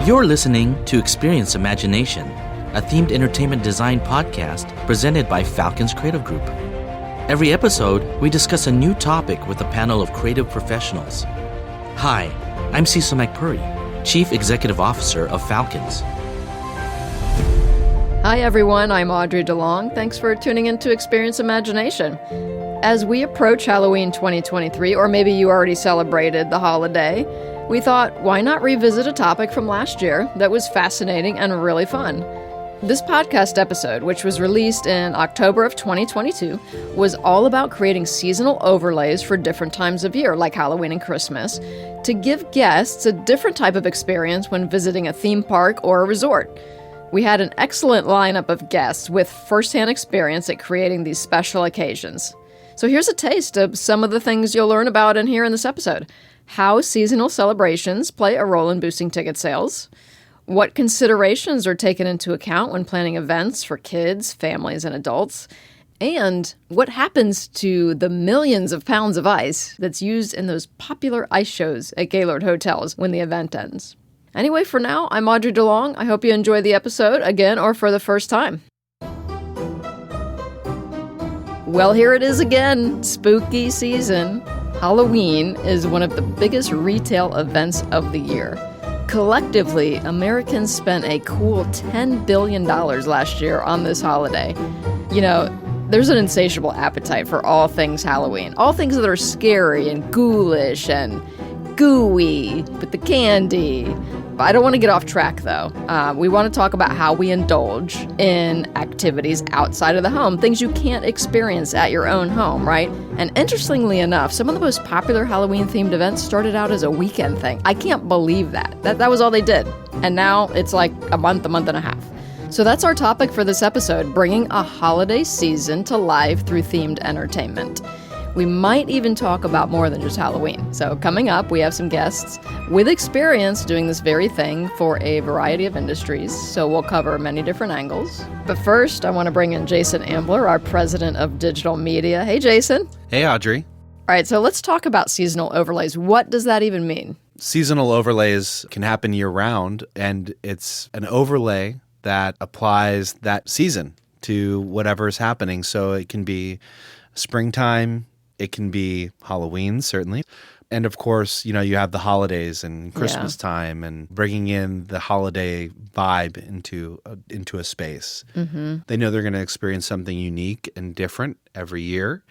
You're listening to Experience Imagination, a themed entertainment design podcast presented by Falcon's Creative Group. Every episode, we discuss a new topic with a panel of creative professionals. Hi, I'm Cecil McPurry, Chief Executive Officer of Falcons. Hi everyone, I'm Audrey DeLong. Thanks for tuning in to Experience Imagination. As we approach Halloween 2023, or maybe you already celebrated the holiday, we thought, why not revisit a topic from last year that was fascinating and really fun? This podcast episode, which was released in October of 2022, was all about creating seasonal overlays for different times of year, like Halloween and Christmas, to give guests a different type of experience when visiting a theme park or a resort. We had an excellent lineup of guests with firsthand experience at creating these special occasions. So here's a taste of some of the things you'll learn about and hear in this episode. How seasonal celebrations play a role in boosting ticket sales, what considerations are taken into account when planning events for kids, families, and adults, and what happens to the millions of pounds of ice that's used in those popular ice shows at Gaylord hotels when the event ends. Anyway, for now, I'm Audrey DeLong. I hope you enjoy the episode again or for the first time. Well, here it is again, spooky season. Halloween is one of the biggest retail events of the year. Collectively, Americans spent a cool $10 billion last year on this holiday. You know, there's an insatiable appetite for all things Halloween, all things that are scary and ghoulish and gooey with the candy. But I don't want to get off track, though. We want to talk about how we indulge in activities outside of the home, things you can't experience at your own home, right? And interestingly enough, some of the most popular Halloween-themed events started out as a weekend thing. I can't believe that. That was all they did. And now it's like a month and a half. So that's our topic for this episode, bringing a holiday season to life through themed entertainment. We might even talk about more than just Halloween. So coming up, we have some guests with experience doing this very thing for a variety of industries. So we'll cover many different angles. But first, I want to bring in Jason Ambler, our president of digital media. Hey, Jason. Hey, Audrey. All right, so let's talk about seasonal overlays. What does that even mean? Seasonal overlays can happen year-round, and it's an overlay that applies that season to whatever is happening. So it can be springtime, it can be Halloween, certainly. And of course, you have the holidays and Christmas time and bringing in the holiday vibe into a space. Mm-hmm. They know they're going to experience something unique and different every year,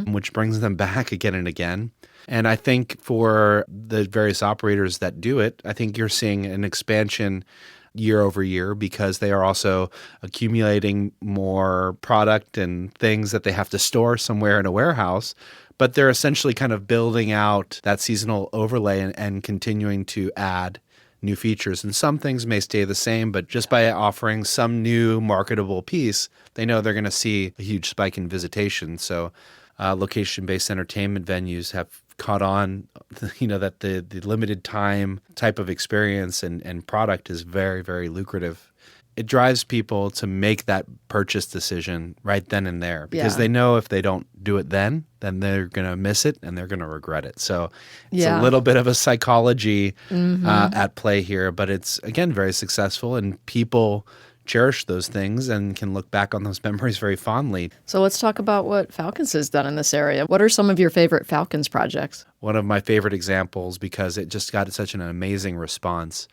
which brings them back again and again. And I think for the various operators that do it, I think you're seeing an expansion year over year because they are also accumulating more product and things that they have to store somewhere in a warehouse. But they're essentially kind of building out that seasonal overlay and continuing to add new features. And some things may stay the same, but just by offering some new marketable piece, they know they're going to see a huge spike in visitation. So location-based entertainment venues have caught on, that the limited time type of experience and product is very, very lucrative. It drives people to make that purchase decision right then and there because they know if they don't do it then they're going to miss it and they're going to regret it. So it's a little bit of a psychology at play here, but it's, again, very successful and people cherish those things and can look back on those memories very fondly. So let's talk about what Falcons has done in this area. What are some of your favorite Falcons projects? One of my favorite examples, because it just got such an amazing response,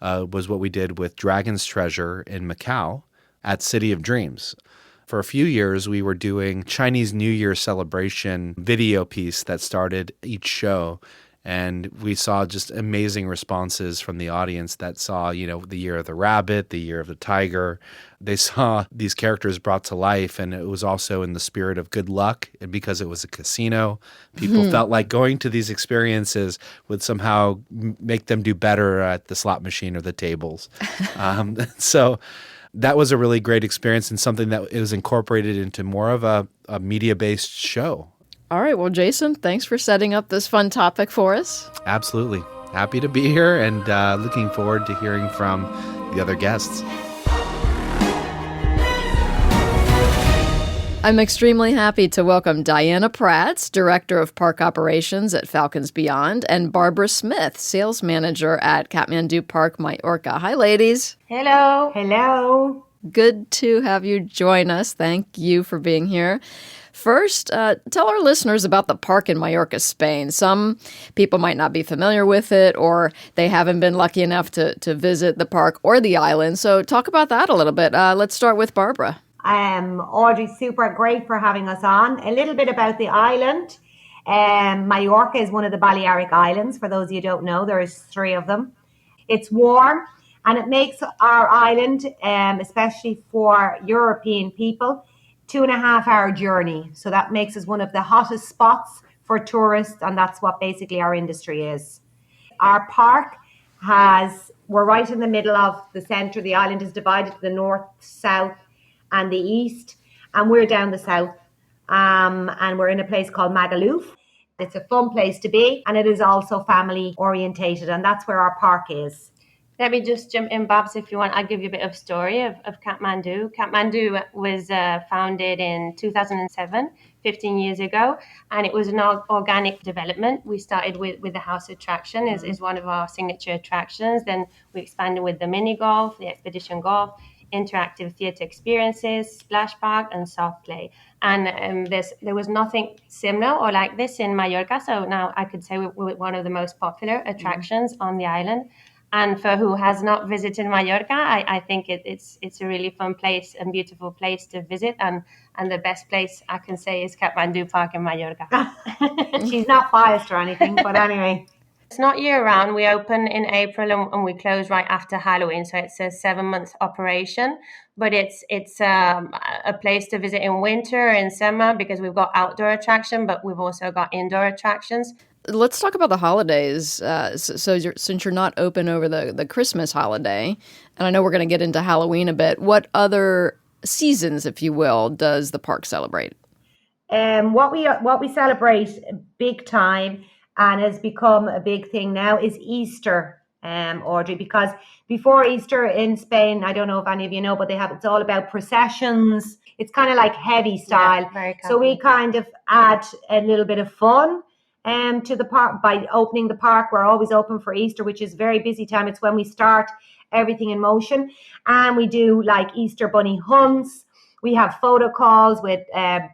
was what we did with Dragon's Treasure in Macau at City of Dreams. For a few years, we were doing Chinese New Year celebration video piece that started each show. And we saw just amazing responses from the audience that saw, the year of the rabbit, the year of the tiger. They saw these characters brought to life, and it was also in the spirit of good luck. And because it was a casino, people felt like going to these experiences would somehow make them do better at the slot machine or the tables. So that was a really great experience and something that it was incorporated into more of a media-based show. All right. Well, Jason, thanks for setting up this fun topic for us. Absolutely. Happy to be here and looking forward to hearing from the other guests. I'm extremely happy to welcome Diana Prats, Director of Park Operations at Falcons Beyond, and Barbara Smith, Sales Manager at Kathmandu Park, Majorca. Hi, ladies. Hello. Hello. Good to have you join us. Thank you for being here. First, tell our listeners about the park in Majorca, Spain. Some people might not be familiar with it, or they haven't been lucky enough to visit the park or the island. So talk about that a little bit. Let's start with Barbara. Audrey, super great for having us on. A little bit about the island. Majorca is one of the Balearic Islands. For those of you who don't know, there's 3 of them. It's warm, and it makes our island, especially for European people, 2.5-hour journey. So that makes us one of the hottest spots for tourists, and that's what basically our industry is. Our park we're right in the middle of the center. The island is divided to the north, south, and the east, and we're down the south, and we're in a place called Magaluf. It's a fun place to be, and it is also family orientated, and that's where our park is. Let me just jump in, Babs, if you want. I'll give you a bit of story of Kathmandu. Kathmandu was founded in 2007, 15 years ago, and it was an organic development. We started with the house attraction is one of our signature attractions. Then we expanded with the mini golf, the expedition golf, interactive theatre experiences, splash park, and soft play. And there was nothing similar or like this in Majorca. So now I could say we're one of the most popular attractions on the island. And for who has not visited Majorca, I think it's a really fun place and beautiful place to visit. And the best place I can say is Kathmandu Park in Majorca. She's not biased or anything, but anyway. It's not year-round. We open in April and we close right after Halloween. So it's a 7-month operation. But it's a place to visit in winter and summer because we've got outdoor attraction, but we've also got indoor attractions. Let's talk about the holidays. Since you're not open over the Christmas holiday, and I know we're going to get into Halloween a bit, what other seasons, if you will, does the park celebrate? What we celebrate big time and has become a big thing now is Easter, Audrey, because before Easter in Spain, I don't know if any of you know, but it's all about processions. It's kind of like heavy style. Yeah, very so we kind of add a little bit of fun to the park by opening the park. We're always open for Easter, which is very busy time. It's when we start everything in motion, and we do like Easter bunny hunts. We have photo calls with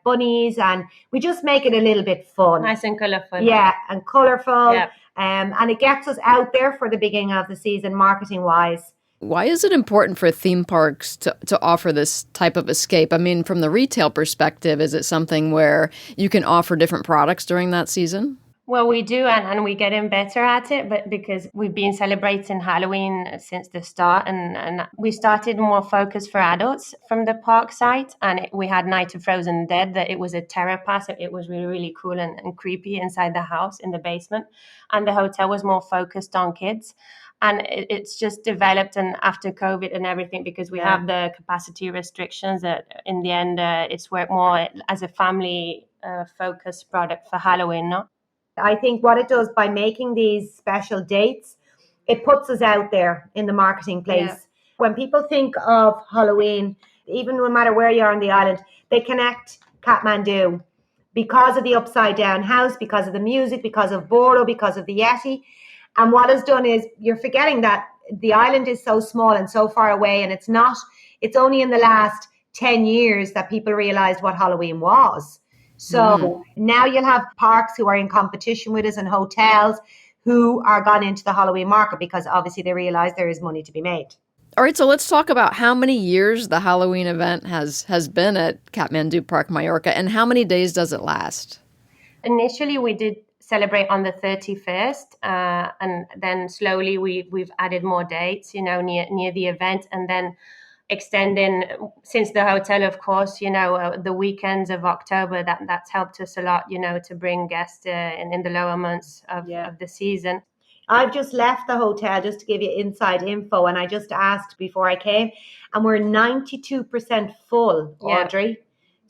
bunnies, and we just make it a little bit fun. Nice and colourful. Yeah, and colourful. Yep. And it gets us out there for the beginning of the season, marketing-wise. Why is it important for theme parks to offer this type of escape? I mean, from the retail perspective, is it something where you can offer different products during that season? Well, we do, and we're getting better at it, but because we've been celebrating Halloween since the start, and we started more focused for adults from the park site, and we had Night of Frozen Dead, that it was a terror pass. It was really, really cool and creepy inside the house in the basement, and the hotel was more focused on kids. And it's just developed, and after COVID and everything, because we have the capacity restrictions, that in the end, it's worked more as a family focused product for Halloween, no? I think what it does by making these special dates, it puts us out there in the marketing place. Yeah. When people think of Halloween, even no matter where you are on the island, they connect Kathmandu because of the upside down house, because of the music, because of Bordeaux, because of the Yeti. And what it's done is you're forgetting that the island is so small and so far away, and it's only in the last 10 years that people realized what Halloween was. So now you'll have parks who are in competition with us and hotels who are gone into the Halloween market because obviously they realize there is money to be made. All right, so let's talk about how many years the Halloween event has been at Kathmandu Park, Majorca, and how many days does it last? Initially, we did celebrate on the 31st, and then slowly we've added more dates, near the event, and then extending since the hotel, of course, the weekends of October, that's helped us a lot, to bring guests in the lower months of the season. I've just left the hotel just to give you inside info, and I just asked before I came, and we're 92% full, Audrey. Yeah.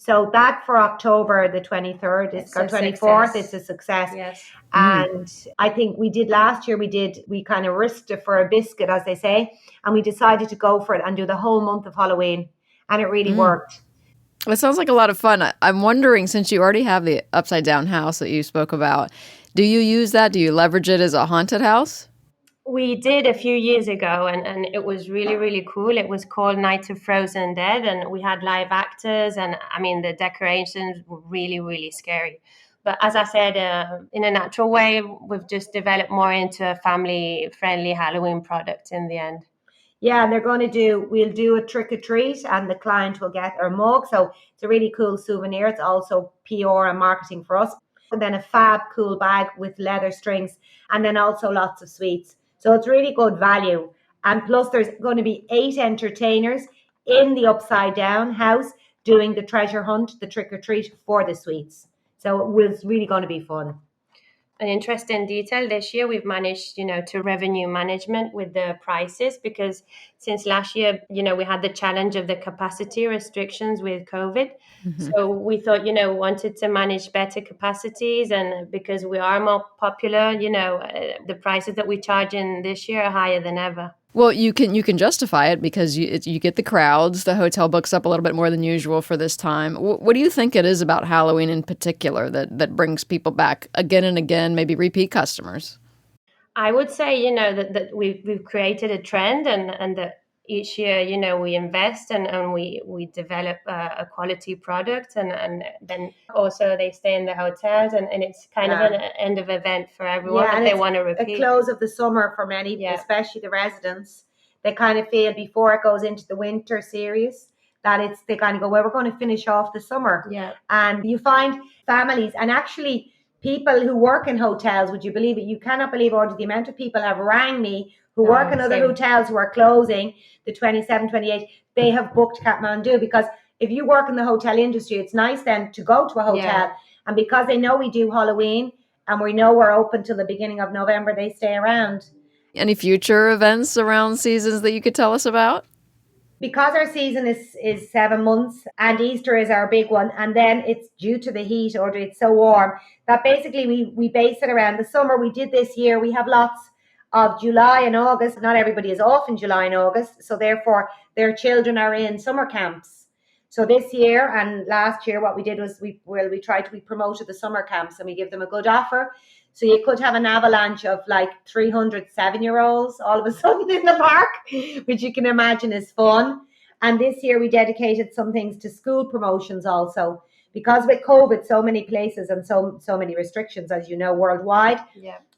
So that for October the 23rd, or 24th, it's a success. Yes. And I think we did last year, we kind of risked it for a biscuit, as they say, and we decided to go for it and do the whole month of Halloween, and it really worked. That sounds like a lot of fun. I'm wondering, since you already have the upside down house that you spoke about, do you use that? Do you leverage it as a haunted house? We did a few years ago, and it was really, really cool. It was called Night of Frozen Dead, and we had live actors, and I mean, the decorations were really, really scary. But as I said, in a natural way, we've just developed more into a family-friendly Halloween product in the end. Yeah, and we'll do a trick or treat and the client will get our mug. So it's a really cool souvenir. It's also PR and marketing for us. And then a fab cool bag with leather strings and then also lots of sweets. So it's really good value. And plus there's going to be 8 entertainers in the upside down house doing the treasure hunt, the trick or treat for the sweets. So it was really going to be fun. An interesting detail this year, we've managed, to revenue management with the prices, because since last year, we had the challenge of the capacity restrictions with COVID. Mm-hmm. So we thought, wanted to manage better capacities, and because we are more popular, the prices that we charge in this year are higher than ever. Well, you can justify it because you get the crowds. The hotel books up a little bit more than usual for this time. What do you think it is about Halloween in particular that brings people back again and again, maybe repeat customers? I would say, that we've created a trend, and that each year, we invest and we develop a quality product, and then also they stay in the hotels, and it's kind of an end of event for everyone that they want to repeat. A close of the summer for many, especially the residents. They kind of feel before it goes into the winter series that they kind of go, well, we're going to finish off the summer. Yeah. And you find families and actually people who work in hotels, would you believe it? You cannot believe, Audrey, the amount of people have rang me who work in other hotels who are closing the 27, 28. They have booked Kathmandu, because if you work in the hotel industry, it's nice then to go to a hotel. Yeah. And because they know we do Halloween and we know we're open till the beginning of November, they stay around. Any future events around seasons that you could tell us about? Because our season is 7 months and Easter is our big one, and then it's due to the heat, or it's so warm that basically we base it around the summer. We did this year, we have lots of July and August. Not everybody is off in July and August, so therefore their children are in summer camps. So this year and last year what we did was we promoted the summer camps and we give them a good offer. So you could have an avalanche of like 300 7-year-olds all of a sudden in the park, which you can imagine is fun. And this year we dedicated some things to school promotions also, because with COVID, so many places and so many restrictions, as you know, worldwide,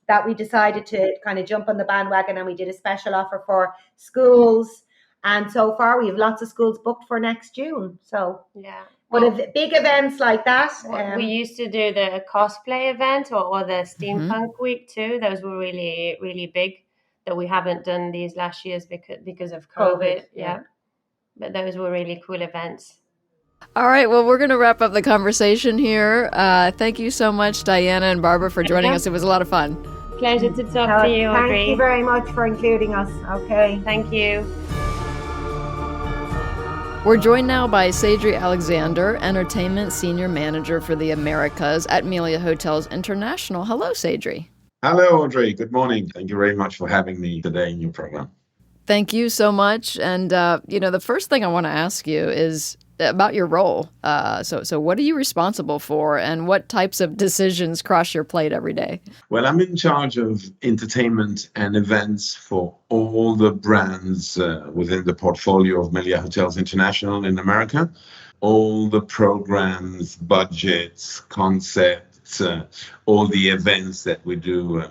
that we decided to kind of jump on the bandwagon, and we did a special offer for schools. And so far we have lots of schools booked for next June. So but big events like that. We used to do the cosplay event or the steampunk week too. Those were really, really big that we haven't done these last years because of COVID. Yeah. But those were really cool events. All right. Well, we're going to wrap up the conversation here. Thank you so much, Diana and Barbara, for joining us. It was a lot of fun. Pleasure to talk to you, Audrey. Thank you very much for including us. Okay. Thank you. We're joined now by Sadri Alexander, Entertainment Senior Manager for the Americas at Melia Hotels International. Hello, Sadri. Hello, Audrey. Good morning. Thank you very much for having me today in your program. Thank you so much. And, the first thing I want to ask you is about your role. So what are you responsible for, and what types of decisions cross your plate every day? Well, I'm in charge of entertainment and events for all the brands within the portfolio of Melia Hotels International in America. All the programs, budgets, concepts, all the events that we do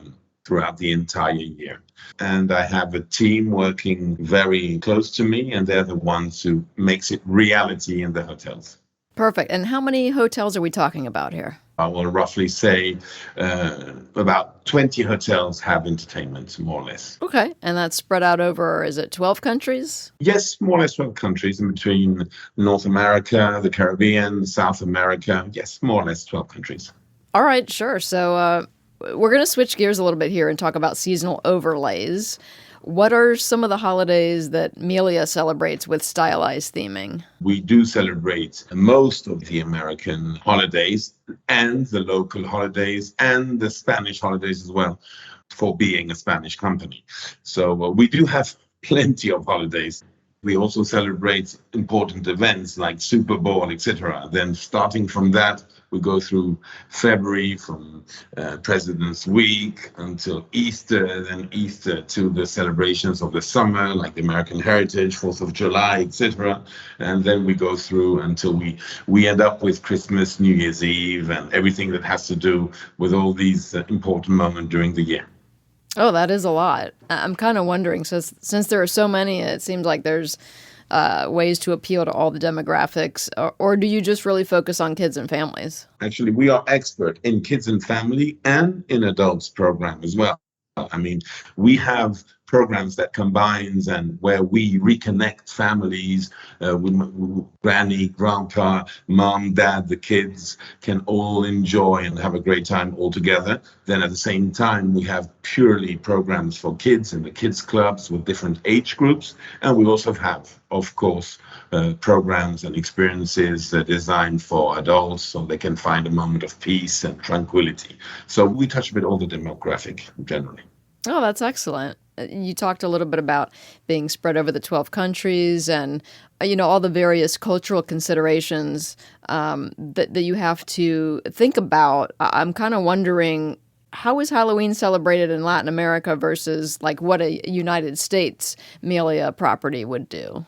throughout the entire year. And I have a team working very close to me, and they're the ones who makes it reality in the hotels. Perfect. And how many hotels are we talking about here? I will roughly say about 20 hotels have entertainment, more or less. Okay. And that's spread out over, is it 12 countries? Yes, more or less 12 countries in between North America, the Caribbean, South America. Yes, more or less 12 countries. All right, sure. So we're going to switch gears a little bit here and talk about seasonal overlays. What are some of the holidays that Melia celebrates with stylized theming? We do celebrate most of the American holidays and the local holidays and the Spanish holidays as well, for being a Spanish company. So we do have plenty of holidays. We also celebrate important events like Super Bowl, etc. Then starting from that, we go through February from President's Week until Easter, then Easter to the celebrations of the summer, like the American Heritage, 4th of July, etc. And then we go through until we end up with Christmas, New Year's Eve, and everything that has to do with all these important moments during the year. Oh, that is a lot. I'm kind of wondering, since there are so many, it seems like there's ways to appeal to all the demographics, or do you just really focus on kids and families? Actually, we are expert in kids and family and in adults program as well. I mean, we have programs that combines and where we reconnect families with granny, grandpa, mom, dad, the kids can all enjoy and have a great time all together. Then at the same time, we have purely programs for kids in the kids clubs with different age groups. And we also have, of course, programs and experiences designed for adults so they can find a moment of peace and tranquility. So we touch a bit all the demographic generally. Oh, that's excellent. You talked a little bit about being spread over the 12 countries and, all the various cultural considerations that you have to think about. I'm kind of wondering, how is Halloween celebrated in Latin America versus like what a United States Melia property would do?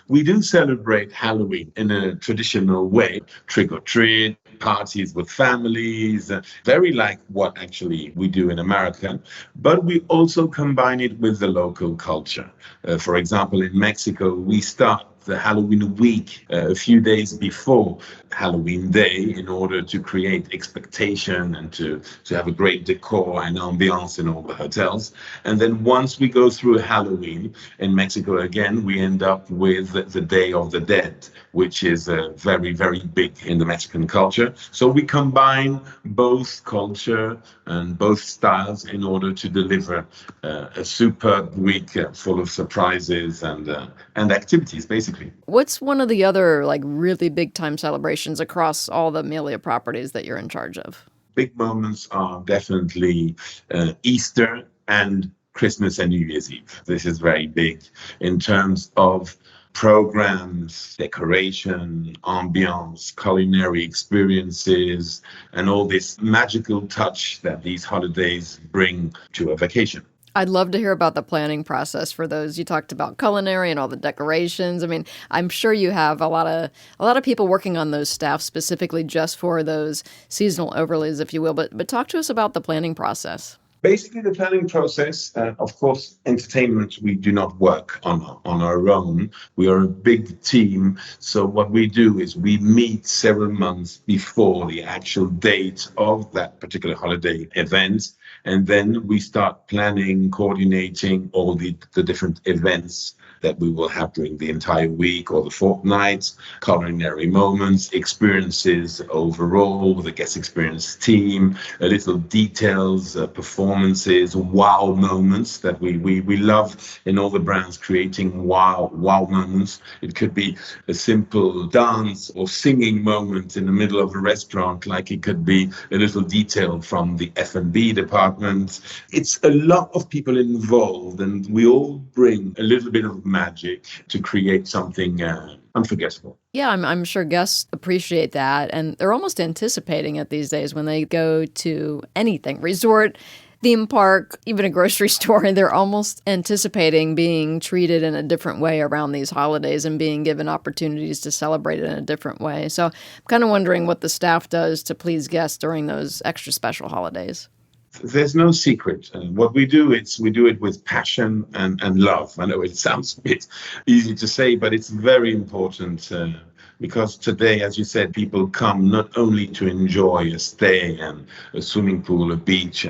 We do celebrate Halloween in a traditional way, trick or treat, parties with families, very like what actually we do in America. But we also combine it with the local culture. For example, in Mexico, we start the Halloween week a few days before Halloween Day in order to create expectation and to have a great decor and ambiance in all the hotels. And then once we go through Halloween in Mexico again, we end up with the Day of the Dead, which is very, very big in the Mexican culture. So we combine both culture and both styles in order to deliver a superb week full of surprises and activities, basically. What's one of the other like really big time celebrations across all the Melia properties that you're in charge of? Big moments are definitely Easter and Christmas and New Year's Eve. This is very big in terms of programs, decoration, ambiance, culinary experiences, and all this magical touch that these holidays bring to a vacation. I'd love to hear about the planning process for those. You talked about culinary and all the decorations. I mean, I'm sure you have a lot of people working on those staff specifically just for those seasonal overlays, if you will. But talk to us about the planning process. Basically, the planning process, of course, entertainment, we do not work on our own. We are a big team. So what we do is we meet several months before the actual date of that particular holiday event. And then we start planning, coordinating all the different events that we will have during the entire week or the fortnight, culinary moments, experiences overall, the guest experience team, a little details, performances, wow moments that we love in all the brands, creating wow moments. It could be a simple dance or singing moment in the middle of a restaurant, like it could be a little detail from the F&B department. It's a lot of people involved, and we all bring a little bit of magic to create something unforgettable. Yeah, I'm sure guests appreciate that, and they're almost anticipating it these days when they go to anything, resort, theme park, even a grocery store, and they're almost anticipating being treated in a different way around these holidays and being given opportunities to celebrate it in a different way. So I'm kind of wondering what the staff does to please guests during those extra special holidays. There's no secret. What we do, we do it with passion and love. I know it sounds a bit easy to say, but it's very important because today, as you said, people come not only to enjoy a stay and a swimming pool, a beach,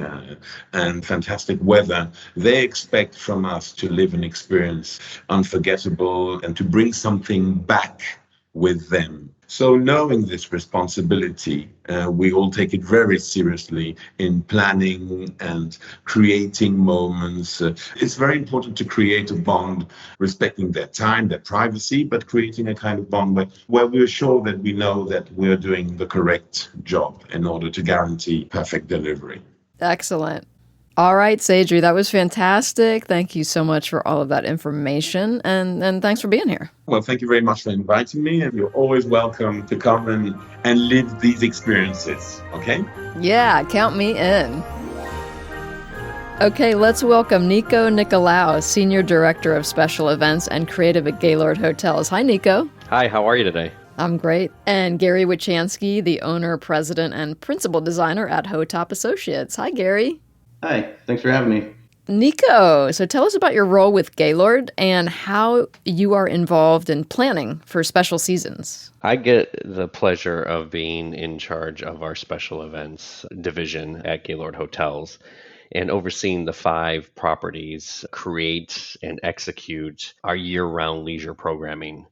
and fantastic weather. They expect from us to live an experience unforgettable and to bring something back with them. So knowing this responsibility, we all take it very seriously in planning and creating moments. It's very important to create a bond, respecting their time, their privacy, but creating a kind of bond where we're sure that we know that we're doing the correct job in order to guarantee perfect delivery. Excellent. All right, Sadri, that was fantastic. Thank you so much for all of that information, and thanks for being here. Well, thank you very much for inviting me, and you're always welcome to come and live these experiences, okay? Yeah, count me in. Okay, let's welcome Nico Nicolaou, Senior Director of Special Events and Creative at Gaylord Hotels. Hi, Nico. Hi, how are you today? I'm great. And Gary Wachanski, the owner, president, and principal designer at Hotop Associates. Hi, Gary. Hi, thanks for having me. Nico, so tell us about your role with Gaylord and how you are involved in planning for special seasons. I get the pleasure of being in charge of our special events division at Gaylord Hotels and overseeing the 5 properties create and execute our year-round leisure programming.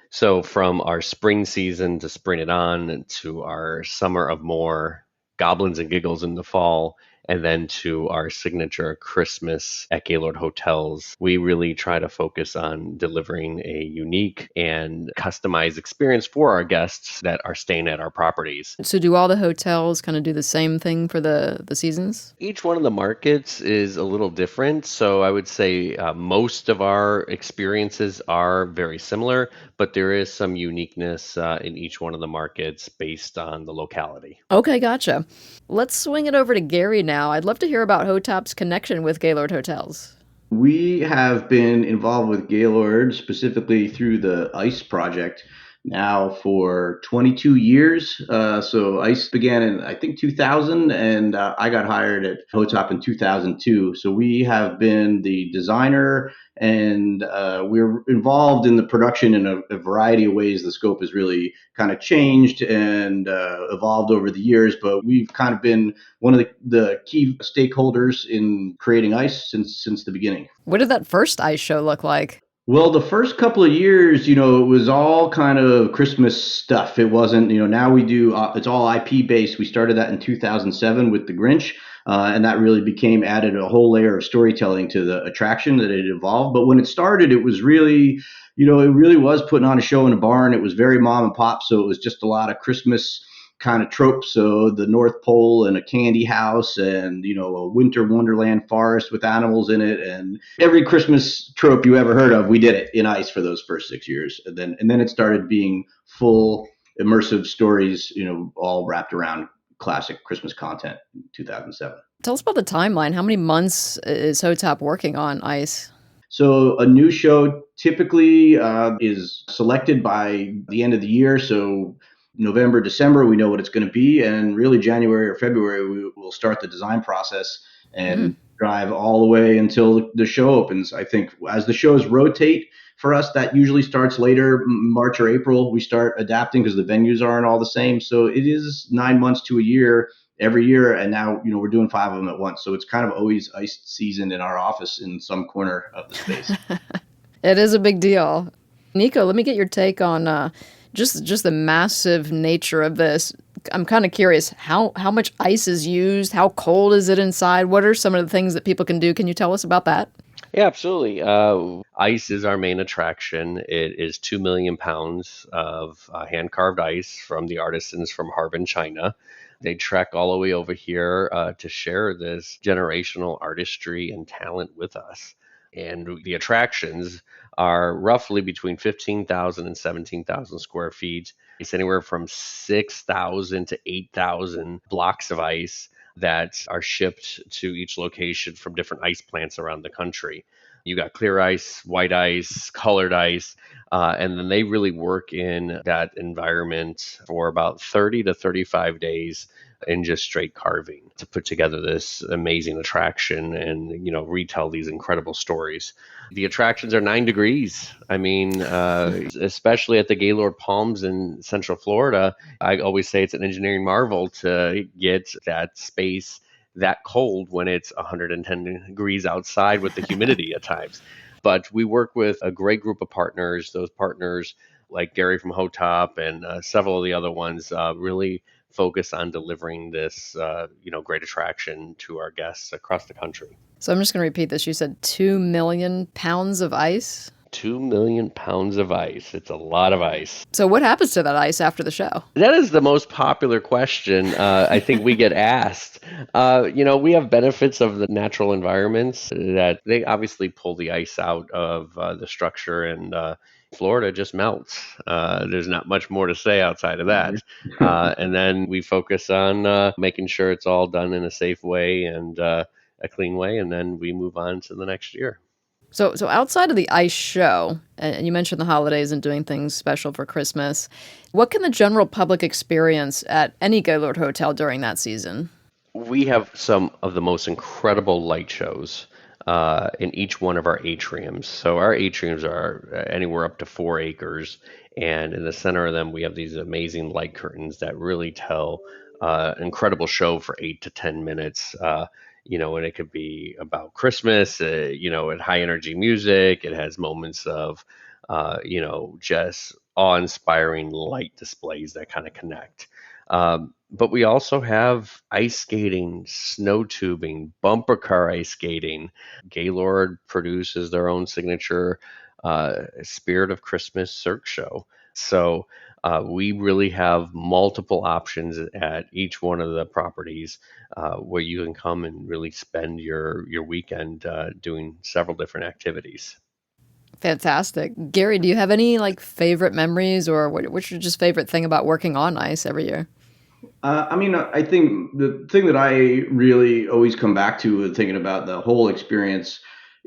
So from our spring season to Spring It On to our Summer of More, Goblins and Giggles in the fall, and then to our signature Christmas at Gaylord Hotels, we really try to focus on delivering a unique and customized experience for our guests that are staying at our properties. So do all the hotels kind of do the same thing for the seasons? Each one of the markets is a little different. So I would say most of our experiences are very similar, but there is some uniqueness in each one of the markets based on the locality. Okay, gotcha. Let's swing it over to Gary now. I'd love to hear about Hotop's connection with Gaylord Hotels. We have been involved with Gaylord specifically through the ICE project now for 22 years. So ICE began in, I think, 2000, and I got hired at Hotop in 2002. So we have been the designer, and we're involved in the production in a variety of ways. The scope has really kind of changed and evolved over the years, but we've kind of been one of the key stakeholders in creating ICE since the beginning. What did that first ICE show look like? Well, the first couple of years, it was all kind of Christmas stuff. It wasn't, now we do, it's all IP based. We started that in 2007 with the Grinch, and that really added a whole layer of storytelling to the attraction that it evolved. But when it started, it was really, it really was putting on a show in a barn. It was very mom and pop. So it was just a lot of Christmas kind of tropes. So the North Pole and a candy house and, a winter wonderland forest with animals in it. And every Christmas trope you ever heard of, we did it in ICE for those first 6 years. And then it started being full immersive stories, all wrapped around classic Christmas content in 2007. Tell us about the timeline. How many months is Hotop working on ICE? So a new show typically is selected by the end of the year. So November, December, we know what it's going to be. And really January or February, we will start the design process and drive all the way until the show opens. I think as the shows rotate for us, that usually starts later, March or April. We start adapting because the venues aren't all the same. So it is 9 months to a year every year. And now, we're doing 5 of them at once. So it's kind of always ICE season in our office in some corner of the space. It is a big deal. Nico, let me get your take on just the massive nature of this. I'm kind of curious, how much ice is used? How cold is it inside? What are some of the things that people can do? Can you tell us about that? Yeah, absolutely. Ice is our main attraction. It is 2 million pounds of hand-carved ice from the artisans from Harbin, China. They trek all the way over here to share this generational artistry and talent with us. And the attractions are roughly between 15,000 and 17,000 square feet. It's anywhere from 6,000 to 8,000 blocks of ice that are shipped to each location from different ice plants around the country. You got clear ice, white ice, colored ice, and then they really work in that environment for about 30 to 35 days in just straight carving to put together this amazing attraction and, retell these incredible stories. The attractions are 9 degrees. I mean, especially at the Gaylord Palms in Central Florida, I always say it's an engineering marvel to get that space that cold when it's 110 degrees outside with the humidity at times. But we work with a great group of partners. Those partners like Gary from Hotop and several of the other ones really focus on delivering this, great attraction to our guests across the country. So I'm just going to repeat this. You said 2 million pounds of ice? 2 million pounds of ice. It's a lot of ice. So what happens to that ice after the show? That is the most popular question I think we get asked. We have benefits of the natural environments that they obviously pull the ice out of the structure, and Florida just melts. There's not much more to say outside of that. And then we focus on making sure it's all done in a safe way and a clean way, and then we move on to the next year. So outside of the ice show, and you mentioned the holidays and doing things special for Christmas, what can the general public experience at any Gaylord Hotel during that season? We have some of the most incredible light shows in each one of our atriums. So our atriums are anywhere up to 4 acres, and in the center of them we have these amazing light curtains that really tell an incredible show for 8 to 10 minutes. And it could be about Christmas, at high energy music. It has moments of, just awe-inspiring light displays that kind of connect. But we also have ice skating, snow tubing, bumper car ice skating. Gaylord produces their own signature Spirit of Christmas Cirque show. So we really have multiple options at each one of the properties where you can come and really spend your weekend doing several different activities. Fantastic. Gary, do you have any favorite memories, or what's your just favorite thing about working on ice every year? I think the thing that I really always come back to when thinking about the whole experience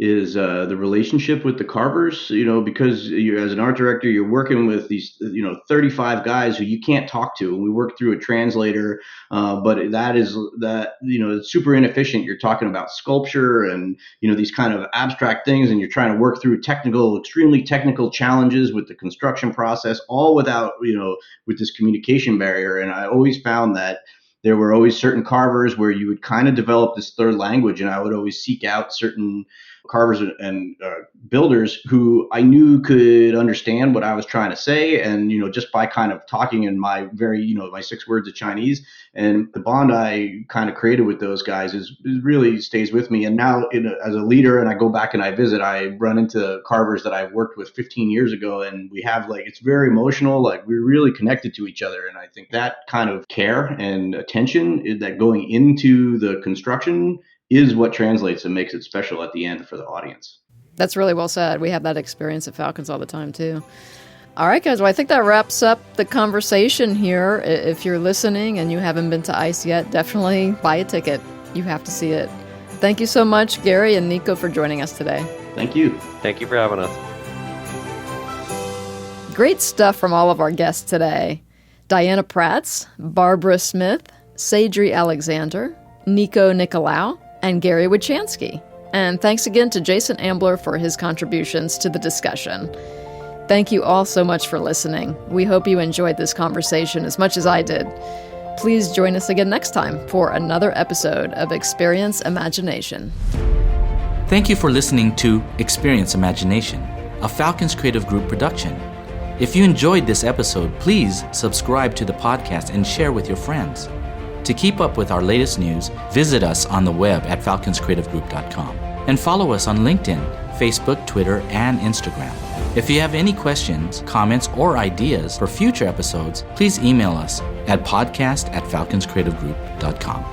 is the relationship with the carvers, because you, as an art director, you're working with these, 35 guys who you can't talk to. And we work through a translator, but it's super inefficient. You're talking about sculpture and, these kind of abstract things, and you're trying to work through extremely technical challenges with the construction process, all without, with this communication barrier. And I always found that there were always certain carvers where you would kind of develop this third language, and I would always seek out certain carvers and builders who I knew could understand what I was trying to say, and just by kind of talking in my my 6 words of Chinese, and the bond I kind of created with those guys is really stays with me. And now as a leader, and I go back and I visit, I run into carvers that I worked with 15 years ago, and we have it's very emotional, we're really connected to each other. And I think that kind of care and attention that going into the construction is what translates and makes it special at the end for the audience. That's really well said. We have that experience at Falcons all the time, too. All right, guys. Well, I think that wraps up the conversation here. If you're listening and you haven't been to ICE yet, definitely buy a ticket. You have to see it. Thank you so much, Gary and Nico, for joining us today. Thank you. Thank you for having us. Great stuff from all of our guests today. Diana Prats, Barbara Smith, Sadri Alexander, Nico Nicolau, and Gary Wachanski. And thanks again to Jason Ambler for his contributions to the discussion. Thank you all so much for listening. We hope you enjoyed this conversation as much as I did. Please join us again next time for another episode of Experience Imagination. Thank you for listening to Experience Imagination, a Falcons Creative Group production. If you enjoyed this episode, please subscribe to the podcast and share with your friends. To keep up with our latest news, visit us on the web at falconscreativegroup.com and follow us on LinkedIn, Facebook, Twitter, and Instagram. If you have any questions, comments, or ideas for future episodes, please email us at podcast@falconscreativegroup.com.